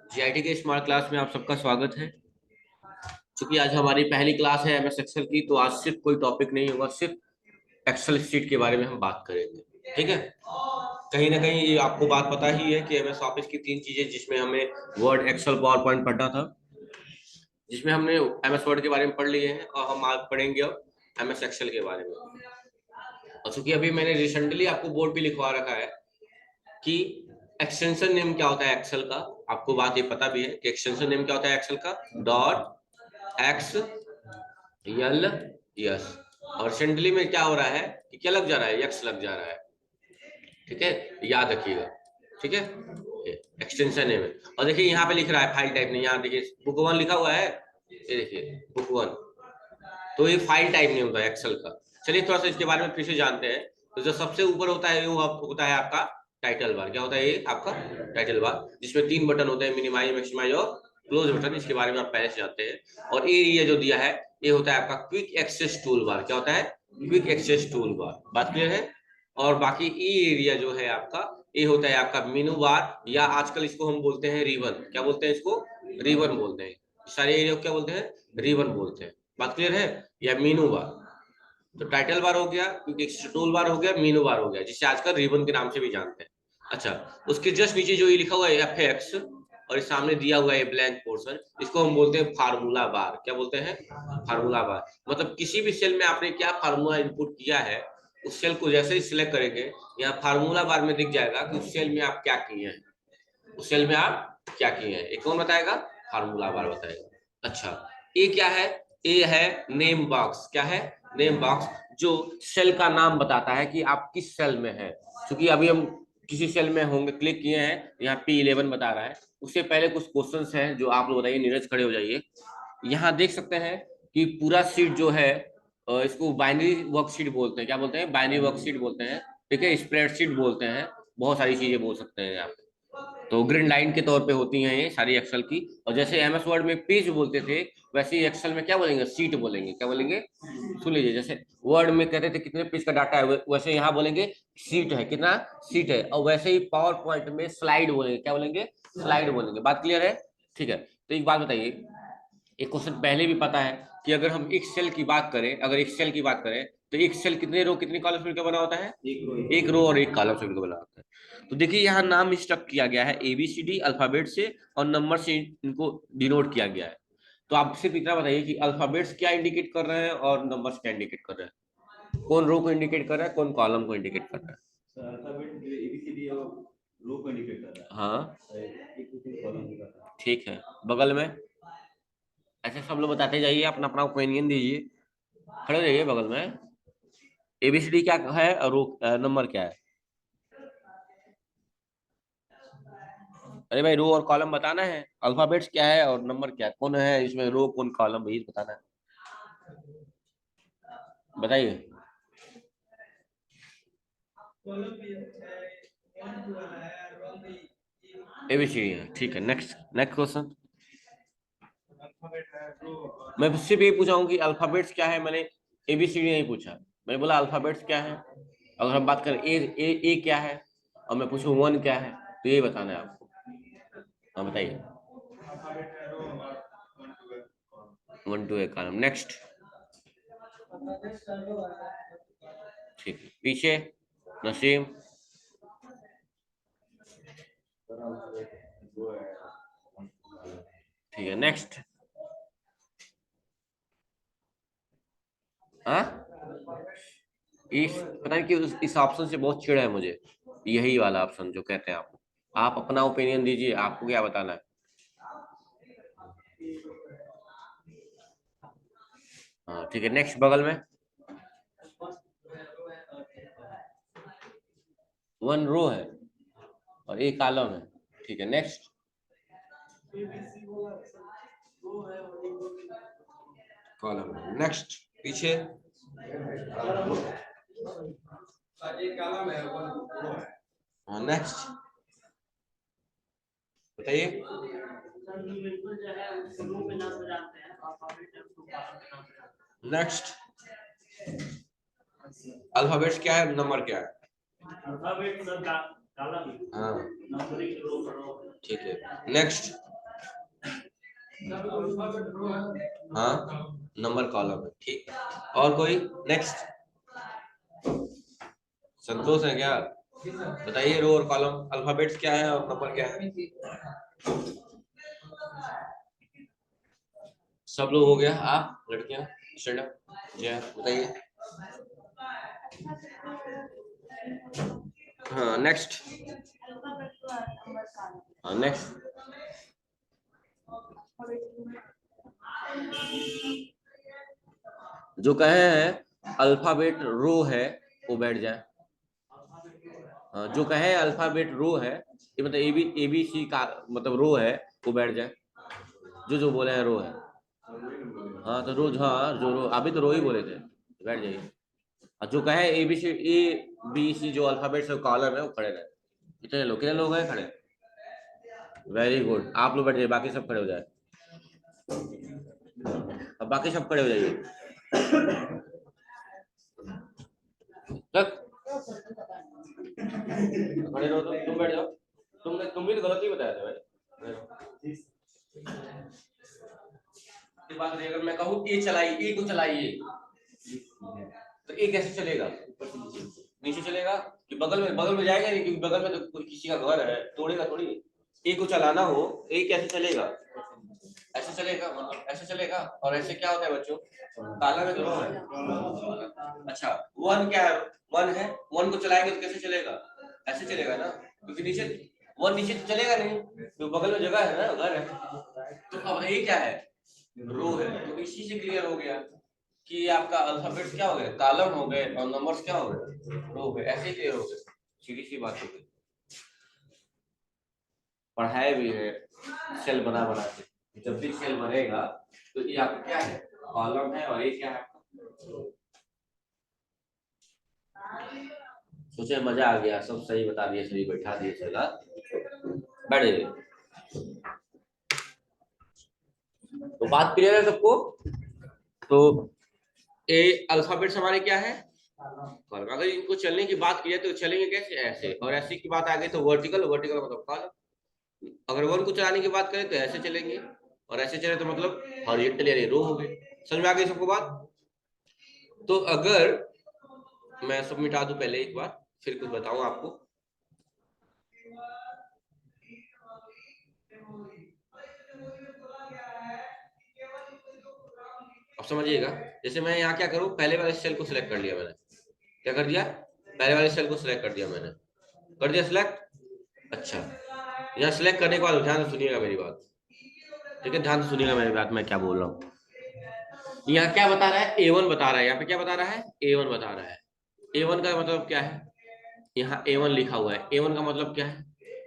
GIT के smart class में आप सबका स्वागत है। क्योंकि आज हमारी पहली क्लास है एमएस एक्सेल की, तो आज सिर्फ कोई टॉपिक नहीं होगा, सिर्फ एक्सेल शीट के बारे में हम बात करेंगे। ठीक है। कहीं ना कहीं ये आपको बात पता ही है कि एमएस ऑफिस की तीन चीजें जिसमें हमें वर्ड, एक्सेल, पावर पॉइंट पढ़ना था, जिसमें हमने एमएस वर्ड के बारे में पढ़ लिए हैं और हम आज पढ़ेंगे अब एमएस एक्सेल के बारे में। और चूंकि अभी मैंने रिसेंटली आपको बोर्ड पे लिखवा रखा है कि एक्सटेंशन नेम क्या होता है एक्सेल का, आपको बात ये पता भी है कि एक्सटेंशन नेम क्या होता है एक्सेल का, डॉट एक्स यल यस। और रिसेंटली में क्या हो रहा है कि क्या लग जा रहा है, यक्स लग जा रहा है। ठीक है, याद रखिएगा। ठीक है, एक्सटेंशन नेम है। और देखिए यहाँ पे लिख रहा है फाइल टाइप नहीं, यहाँ देखिए बुक वन लिखा हुआ है, ये देखिए बुक वन, तो ये फाइल टाइप नहीं होता है एक्सेल का। चलिए थोड़ा सा इसके बारे में फिर से जानते हैं। तो जो सबसे ऊपर होता है वो होता है आपका टाइटल बार। क्या होता है ये आपका टाइटल बार, जिसमें तीन बटन होते हैं, मिनिमाइज, मैक्सिमाइज और क्लोज बटन। इसके बारे में आप पहले से जानते हैं। और एरिया जो दिया है ये होता है आपका क्विक एक्सेस टूल बार। क्या होता है? Quick access tool bar. बात क्लियर है? और बाकी ई एरिया जो है आपका, ये होता है आपका मेनू बार, या आजकल इसको हम बोलते हैं रिबन। क्या बोलते हैं इसको? रिबन बोलते हैं। सारे एरिया को क्या बोलते हैं? रिबन बोलते हैं। बात क्लियर है? या मीनू बार। तो टाइटल बार हो गया, टूल बार हो गया, मीनू बार हो गया, जिसे आजकल रिबन के नाम से भी जानते हैं। अच्छा, उसके जस्ट नीचे जो ये लिखा हुआ है एफ एक्स, और इस सामने दिया हुआ है ब्लैंक पोर्शन, इसको हम बोलते हैं फार्मूला बार। क्या बोलते हैं? फार्मूला बार। मतलब किसी भी सेल में आपने क्या फार्मूला इनपुट किया है, उस सेल को जैसे ही सिलेक्ट करेंगे, यहाँ फार्मूला बार में दिख जाएगा कि उस सेल में आप क्या किए हैं, उस सेल में आप क्या किए हैं। एक कौन बताएगा? फार्मूला बार बताएगा। अच्छा, ये क्या है? ये है नेम बॉक्स। क्या है? नेम बॉक्स, जो सेल का नाम बताता है कि आप किस सेल में हैं। क्योंकि अभी हम किसी सेल में होंगे, क्लिक किए हैं, यहाँ P11 बता रहा है। उससे पहले कुछ क्वेश्चंस हैं जो आप लोग बताइए। नीरज खड़े हो जाइए। यहाँ देख सकते हैं कि पूरा शीट जो है, इसको बाइनरी वर्कशीट बोलते हैं। क्या बोलते हैं? बाइनरी वर्कशीट बोलते हैं। ठीक है, स्प्रेडशीट बोलते हैं, बहुत सारी चीजें बोल सकते हैं आप। तो ग्रीन लाइन के तौर पे होती हैं ये सारी एक्सेल की। और जैसे एमएस वर्ड में पेज बोलते थे, वैसे ही एक्सेल में क्या बोलेंगे? सीट बोलेंगे। क्या बोलेंगे? सुन लीजिए, जैसे वर्ड में कहते थे कितने पेज का डाटा है, वैसे यहाँ बोलेंगे सीट है। कितना सीट है? और वैसे ही पावर पॉइंट में स्लाइड बोलेंगे। क्या बोलेंगे? स्लाइड बोलेंगे। बात क्लियर है? ठीक है, तो एक बात बताइए, एक क्वेश्चन पहले भी पता है कि अगर हम एक सेल की बात करें, अगर एक सेल की बात करें, तो एक सेल कितने रो कितनी कॉलम मिलकर बना होता है? एक रो और एक कॉलम से मिलकर बना होता है। तो देखिए यहाँ नाम स्ट्रक्ट किया गया है ABCD अल्फाबेट से, और नंबर से इनको डिनोट किया गया है। तो आप सिर्फ इतना बताइए कि अल्फाबेट्स क्या इंडिकेट कर रहे हैं और नंबर्स क्या इंडिकेट कर रहे हैं। कौन रो को इंडिकेट कर रहा है, कौन कॉलम को इंडिकेट कर रहा है? अल्फाबेट ABCD और रो को इंडिकेट कर रहा है। हाँ, ठीक है। बगल में ऐसे सब लोग बताते जाइए, अपना अपना ओपिनियन दीजिए, खड़े रहिए बगल में। ABCD क्या है और नंबर क्या है? अरे भाई, रो और कॉलम बताना है। अल्फाबेट्स क्या है और नंबर क्या है, कौन है इसमें रो, कौन कॉलम, भाई बताना है, बताइए। ABCD है, ठीक है। Next next question. मैं सिर्फ ये पूछा हूँ कि अल्फाबेट्स क्या है, मैंने ABCD नहीं पूछा। मैंने बोला अल्फाबेट्स क्या है। अगर हम बात करें ए क्या है, और मैं पूछूं वन क्या है, तो ये बताना है आपको। हाँ बताइए। वन टू ए कॉलम। नेक्स्ट। ठीक है, पीछे नसीम। ठीक है, नेक्स्ट। हाँ, इस पता नहीं कि इस ऑप्शन से बहुत चिढ़ है मुझे, यही वाला ऑप्शन जो कहते हैं आप अपना ओपिनियन दीजिए, आपको क्या बताना है। हाँ ठीक है, नेक्स्ट। बगल में वन रो है और एक कॉलम है। ठीक है, नेक्स्ट। कॉलम। नेक्स्ट, पीछे। हाँ, नेक्स्ट बताइए। नेक्स्ट। अल्फाबेट्स क्या है, नंबर क्या है? Alphabet sir column. हाँ, ठीक है। नेक्स्ट। हाँ, नंबर कॉलम है, ठीक। और कोई नेक्स्ट? संतोष है क्या? बताइए, रो और कॉलम अल्फाबेट्स क्या है और नंबर क्या है? सब लोग हो गया? आप लड़कियां स्टैंड अप, जय बताइए। हाँ नेक्स्ट। हाँ नेक्स्ट। जो कहे हैं अल्फाबेट रो है वो बैठ जाए। जो कहे अल्फाबेट रो है, ये मतलब ABC का मतलब रो है, वो बैठ जाए। जो बोले हैं रो है। हाँ तो रोज, हाँ जो रो, अभी तो रो ही बोले थे, बैठ जाइए। और जो कहे ABC जो अल्फाबेट से कॉलम है वो खड़े रहे। कितने लोग हैं खड़े? वेरी गुड, आप लोग बैठ जाइए, बाकी सब खड़े हो जाए। अब बाकी सब खड़े हो जाइए। तक खड़े रहो, तुम बैठ जाओ। तुम भी तो गलत ही बताया था भाई। बात नहीं, अगर मैं कहूँ ए चलाइए, ए को चलाइए, तो ए कैसे चलेगा? नीचे चलेगा कि बगल में जाएगा नहीं, क्योंकि बगल में तो कोई किसी का घर है, तोड़ेगा थोड़ी। ए को चलाना हो, ए कैसे चलेगा? ऐसे चलेगा, मतलब ऐसे चलेगा। और ऐसे क्या होता है बच्चों? ताला में दोनों है। अच्छा, वन क्या है? वन है, वन को चलाएंगे तो कैसे चलेगा? ऐसे चलेगा ना, क्योंकि नीचे, वन नीचे तो चलेगा नहीं, तो बगल में जगह है ना, घर है। तो अब ये क्या है? रो है। तो इसी से क्लियर हो गया कि आपका अल्फाबेट्स क्या हो गए? कॉलम हो गए, और नंबर्स क्या हो गए? रो हो गए। ऐसे ही क्लियर हो गए, सीधी सी बात हो गई। पढ़ाए भी है सेल बना बना के। जब भी सेल बनेगा तो ये आपका क्या है? कॉलम है, और ये क्या है? सोचे मजा आ गया, सब सही बता दिए, सही बैठा दिए, चला बैठे। तो बात क्लियर है सबको? तो ए अल्फाबेट्स हमारे क्या है? कॉलम। अगर इनको चलने की बात की जाए तो चलेंगे कैसे? ऐसे। और ऐसे की बात आ गई तो वर्टिकल, वर्टिकल मतलब कॉलम। अगर वन को चलाने की बात करें तो ऐसे चलेंगे, और ऐसे चले तो मतलब हॉरिजॉन्टल यानी रो हो गए। समझ में आ गई सबको बात? तो अगर मैं सब मिटा दूं पहले एक बार, फिर कुछ बताऊं आपको। अब समझिएगा, जैसे मैं यहाँ क्या करूं, पहले वाले सेल को सिलेक्ट कर लिया मैंने। क्या कर दिया? पहले वाले सेल को सिलेक्ट कर दिया मैंने। कर दिया सिलेक्ट। अच्छा, यहाँ सिलेक्ट करने के बाद ध्यान से सुनिएगा मेरी बात, ठीक है? ध्यान से सुनिएगा मेरी बात, मैं क्या बोल रहा हूँ। यहाँ क्या बता रहा है? A1 बता रहा है। यहाँ पे क्या बता रहा है? A1 बता रहा है। A1 का मतलब क्या है? यहाँ A1 लिखा हुआ है। A1 का मतलब क्या है?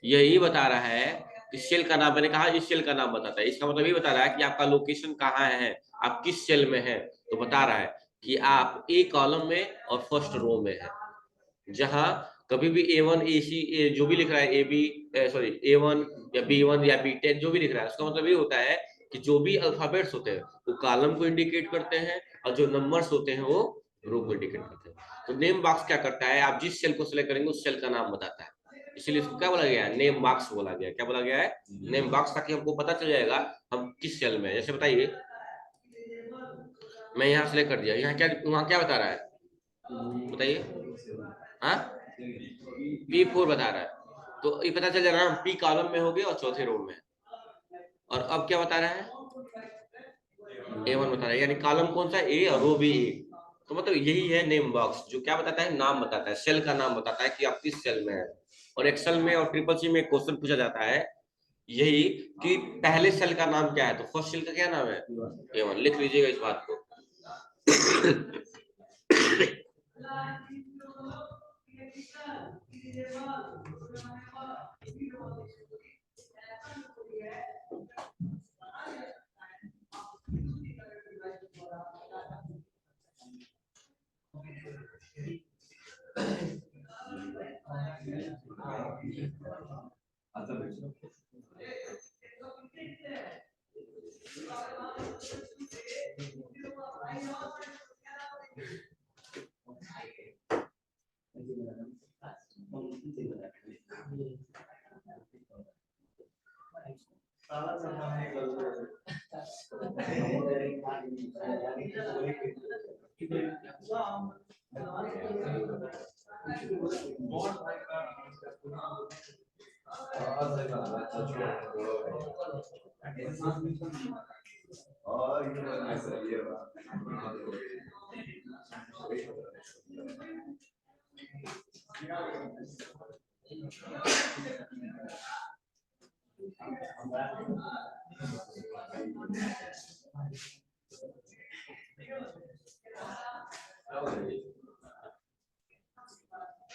यही बता रहा है कि सेल का नाम, मैंने कहा इस सेल का नाम बताता है। इसका मतलब ये बता रहा है कि आपका लोकेशन कहाँ है, आप किस सेल में है। तो बता रहा है कि आप ए कॉलम में और फर्स्ट रो में है। जहां कभी भी A1 AC जो भी लिख रहा है, AB सॉरी A1 या B1 या B10 जो भी लिख रहा है, उसका मतलब ये होता है कि जो भी अल्फाबेट्स होते हैं वो कॉलम को इंडिकेट करते हैं, और जो नंबर्स होते हैं वो रो को इंडिकेट करते हैं। तो नेम बॉक्स क्या करता है? आप जिस सेल को सिलेक्ट करेंगे उस सेल का नाम बताता है। इसीलिए इसको क्या बोला गया है? नेम बॉक्स बोला गया है। क्या बोला गया है? नेम बॉक्स, ताकि हमको पता चल जाएगा हम किस सेल में है। जैसे बताइए, मैं यहाँ सिलेक्ट कर दिया, यहाँ क्या, वहाँ क्या बता रहा है? बताइए। हाँ, P4 बता रहा है। तो ये पता चल जा रहा है हम पी कॉलम में हो गए और चौथे रो में। और अब क्या बता रहा है? A1 बता रहा है, यानी कॉलम कौन सा? ए, और रो भी ए। तो मतलब यही है नेम बॉक्स, जो क्या बताता है? नाम बताता है, सेल का नाम बताता है कि आप किस सेल में है। और एक्सेल में और ट्रिपल सी में क्वेश्चन पूछा जाता है यही, कि पहले सेल का नाम क्या है। तो फर्स्ट सेल का क्या नाम है? A1। लिख लीजिएगा इस बात को।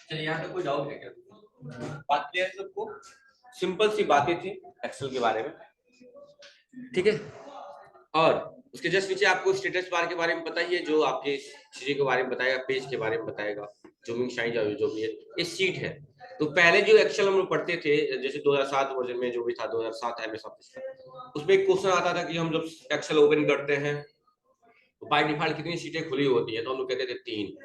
चलिए यहाँ पे कोई डाउट है क्या? बात क्लियर है सबको? सिंपल सी बातें थी एक्सेल के बारे में, ठीक है। और उसके जस्ट नीचे आपको स्टेटस बार के बारे में पता ही है, जो आपके चीजें के बारे में बताएगा, पेज के बारे में बताएगा, जूमिंग शाइन जो भी है। ये सीट है। तो पहले जो एक्सेल हम लोग पढ़ते थे, जैसे 2007 वर्जन में जो भी था, 2007 एमएस ऑफिस का, उसमें एक क्वेश्चन आता था कि हम जब एक्सेल ओपन करते हैं तो बाय डिफॉल्ट कितनी सीटें खुली होती है, तो हम लोग कहते थे 3।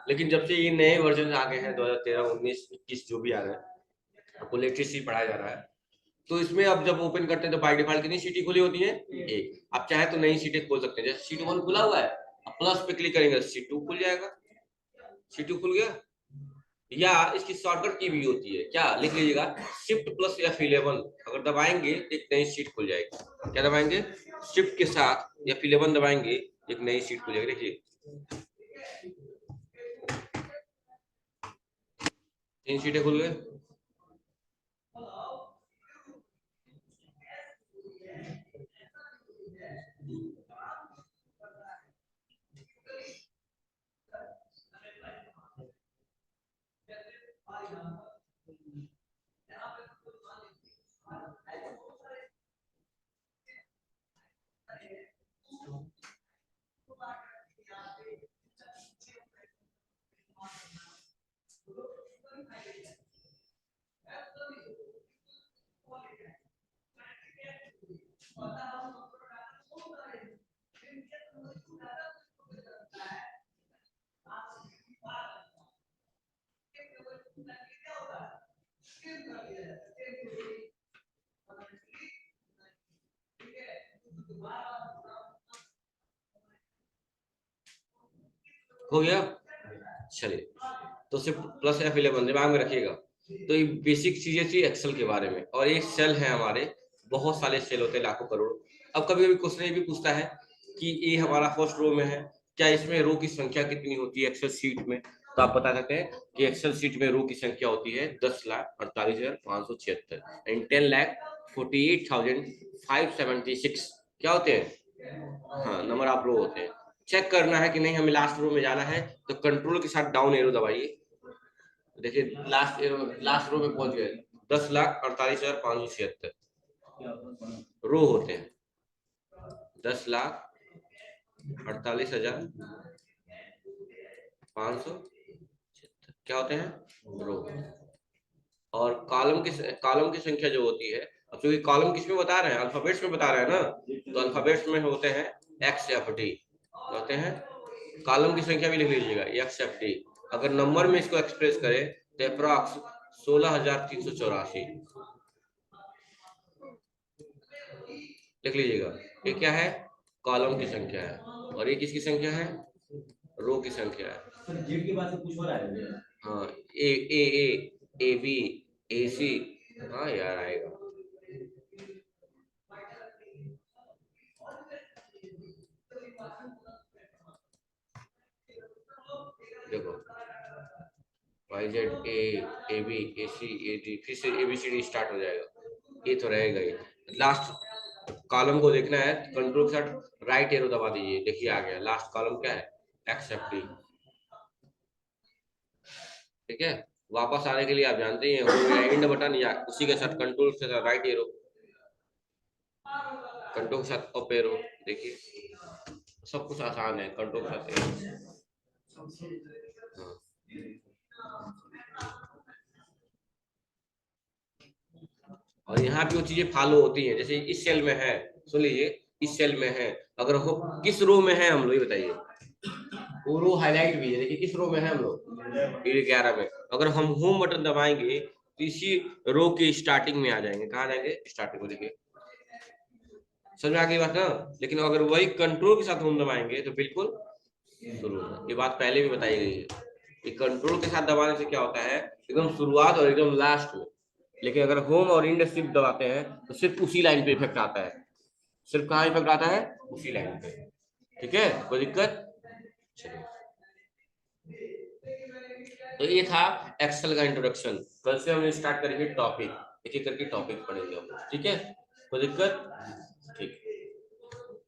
लेकिन जब से ये नए वर्जन आ गए हैं 2013, 19, 21 जो भी आ रहे हैं, आपको लेटेस्ट ही पढ़ाया जा रहा है, तो इसमें अब जब ओपन करते हैं तो बाय डिफॉल्ट कितनी सीटें खुली होती है? एक। आप चाहे तो नई सीटें खोल सकते हैं, जैसे सीट 1 खुला हुआ है, अब प्लस पे क्लिक करेंगे सीट 2 खुल जाएगा। सीट 2 खुल गया। या इसकी शॉर्टकट की भी होती है, क्या लिख लीजिएगा, शिफ्ट प्लस F11 अगर दबाएंगे तो एक नई सीट खुल जाएगी। क्या दबाएंगे? शिफ्ट के साथ F11 दबाएंगे, एक नई सीट खुल जाएगी। देखिए 3 सीटें खुल गए। हो गया। चलिए, तो सिर्फ प्लस F11 दिमाग में रखिएगा। तो ये बेसिक चीजें थी एक्सेल के बारे में। और एक सेल है हमारे, बहुत सारे सेल होते हैं, लाखों करोड़। अब कभी कभी क्वेश्चन ये भी पूछता है कि ये हमारा फर्स्ट रो में है, क्या इसमें रो की संख्या कितनी होती है एक्सेल सीट में? तो आप बता सकते हैं कि एक्सेल सीट में रो की संख्या होती है 10,48,576 एंड 10,48,576। क्या होते हैं? हाँ, नंबर ऑफ रो होते हैं। चेक करना है कि नहीं हमें लास्ट रो में जाना है, तो कंट्रोल के साथ डाउन एरो दबाइए। देखिए लास्ट रो में पहुंच गए। 10,48,576 रो होते हैं। 10,48,576 क्या होते हैं? रो। और कॉलम की संख्या जो होती है, अब चूंकि कॉलम किस में बता रहे हैं, अल्फाबेट्स में बता रहे हैं ना, तो अल्फाबेट्स में होते हैं XFD होते हैं। कॉलम की संख्या भी लिख लीजिएगा XFD। अगर नंबर में इसको एक्सप्रेस करें तो अप्रॉक्स 16,384 लिख लीजिएगा। ये क्या है? कॉलम की संख्या है। और ये किसकी संख्या है? रो की संख्या है। जेड के बाद से कुछ हो रहा है। हाँ, ए बी ए सी। हाँ यार आएगा। देखो YZ A B A C A D, फिर से ABCD स्टार्ट हो जाएगा। ये तो रहेगा ही। लास्ट कॉलम को देखना है, कंट्रोल के साथ राइट एरो दबा दीजिए। देखिए आ गया लास्ट कॉलम, क्या है? XFD। ठीक है। वापस आने के लिए आप जानते ही हैं, हो गया एंड बटन, या उसी के साथ कंट्रोल के साथ राइट एरो, कंट्रोल के साथ अप एरो। देखिए सब कुछ आसान है, कंट्रोल के साथ। हाँ। और यहाँ पे वो चीजें फॉलो होती हैं, जैसे इस सेल में है, सुन लीजिए, इस सेल में है, अगर हो किस रो में है हम लोग ये बताइए। वो रो हाईलाइट भी है, देखिए किस रो में है हम लोग, 11 में। अगर हम होम बटन दबाएंगे तो इसी रो के स्टार्टिंग में आ जाएंगे। कहाँ जाएंगे? स्टार्टिंग में। देखिए समझ में आ गई बात ना। लेकिन अगर वही कंट्रोल के साथ हम दबाएंगे तो बिल्कुल शुरू होगा। ये बात पहले भी बताई गई है कि कंट्रोल के साथ दबाने से क्या होता है, एकदम शुरुआत और एकदम लास्ट में। लेकिन अगर होम और इंड सिर्फ दबाते हैं तो सिर्फ उसी लाइन पे इफेक्ट आता है। सिर्फ कहाँ इफेक्ट आता है, उसी लाइन पे। ठीक है, कोई दिक्कत? चलिए, तो ये था एक्सेल का इंट्रोडक्शन। कल से हम स्टार्ट करेंगे टॉपिक, एक एक करके टॉपिक पढ़ेंगे हम। ठीक है, कोई दिक्कत? ठीक।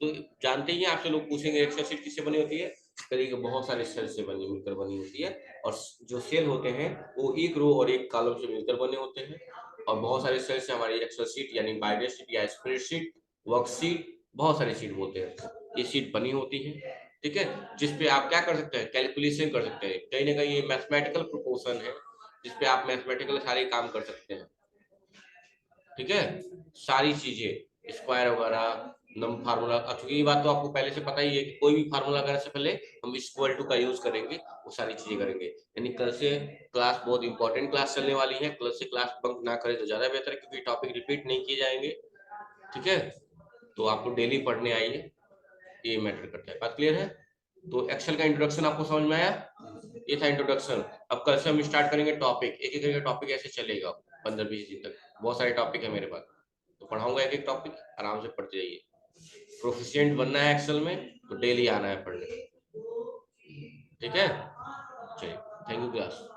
तो जानते ही हैं, आपसे लोग पूछेंगे एक्सेल शीट किससे बनी होती है। करिए, बहुत सारे सेल से बनी मिलकर बनी होती है। और जो सेल होते हैं वो एक रो और एक कॉलम से मिलकर बने होते हैं। और बहुत सारे सेल से हमारी एक्सेल शीट यानी बायोडेट शीट या स्प्रेडशीट, वर्कशीट, बहुत सारी शीट बोलते हैं, ये शीट बनी होती है। ठीक है, जिसपे आप क्या कर सकते हैं, कैलकुलेशन कर सकते हैं। कहीं ना कहीं ये मैथमेटिकल प्रोपोर्शन है, जिसपे आप मैथमेटिकल सारे काम कर सकते हैं। ठीक है, सारी चीजें स्क्वायर वगैरह, नम फार्मूला, क्योंकि ये बात तो आपको पहले से पता ही है कि कोई भी फार्मूला करने से पहले हम इक्वल टू का यूज करेंगे, वो सारी चीजें करेंगे। यानी कल से क्लास बहुत इंपॉर्टेंट क्लास चलने वाली है। कल से क्लास बंक ना करें तो ज्यादा बेहतर है, क्योंकि टॉपिक रिपीट नहीं किए जाएंगे। ठीक है, तो आपको डेली पढ़ने आइए, ये मैटर करता है। बात क्लियर है? तो एक्सेल का इंट्रोडक्शन आपको समझ में आया? ये था इंट्रोडक्शन। अब कल से हम स्टार्ट करेंगे टॉपिक, एक एक करके टॉपिक ऐसे चलेगा 15-20 दिन तक। बहुत सारे टॉपिक है मेरे पास, तो पढ़ाऊंगा एक एक टॉपिक, आराम से पढ़ते जाइए। प्रोफिशिएंट बनना है एक्सेल में तो डेली आना है पढ़ने। ठीक है, चलिए, थैंक यू क्लास।